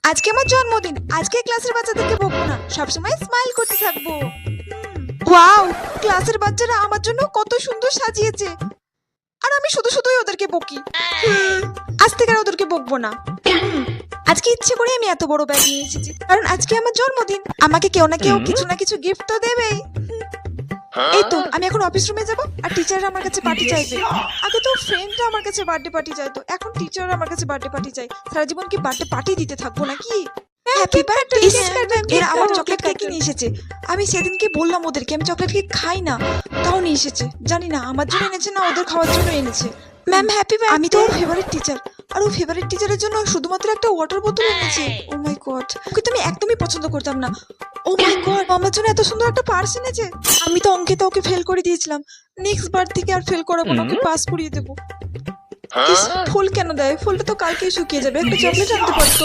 আজকে আমার জন্মদিন, আজকে ক্লাসের বাচ্চাদেরকে বকবো না, সবসময় স্মাইল করতে থাকবো। ওয়াও, ক্লাসের বাচ্চারা আমার জন্য কত সুন্দর সাজিয়েছে, আর আমি শুধু শুধুই ওদেরকে বকি। আজ থেকে আর ওদেরকে বকবো না। আজকে ইচ্ছে করে আমি এত বড় ব্যাগ নিয়ে এসেছি, কারণ আজকে আমার জন্মদিন, আমাকে কেউ না কেউ কিছু না কিছু গিফট তো দেবেই। এই তো আমি এখন অফিস রুমে যাব, আর টিচাররা আমার কাছে পার্টি চাইবে। আগে তো ফ্রেন্ডরা আমার কাছে বার্থডে পার্টি চাইতো, এখন টিচাররা আমার কাছে বার্থডে পার্টি চাই। সারা জীবন কি বার্থডে পার্টি দিতে থাকবো নাকি? Happy birthday. এরা আমার চকলেট কেক নিয়ে এসেছে। আমি সেদিনকে বললাম ওদেরকে আমি চকলেট কেক খাই না, তাও নিয়ে এসেছে। জানি না আমার জন্য এনেছে না ওদের খাওয়ার জন্য এনেছে। Ma'am happy birthday. আমি তো ওর ফেভারিট টিচার, আর ও ফেভারিট টিচারের জন্য শুধুমাত্র একটা ওয়াটার বোতল এনেছে। ও মাই গড, ওকে তো আমি একদমই পছন্দ করতাম না। ও মাই গড, আমার জন্য এত সুন্দর একটা পার্স এনেছে। আমি তো অঙ্কে তো ওকে ফেল করে দিয়েছিলাম, নেক্সট বার থেকে আর ফেল করাবো না, ওকে পাস করিয়ে দেবো। ফুল কেন দেয়? ফুলটা তো কালকেই শুকিয়ে যাবে, একটা চকলেট আনতে পারতো।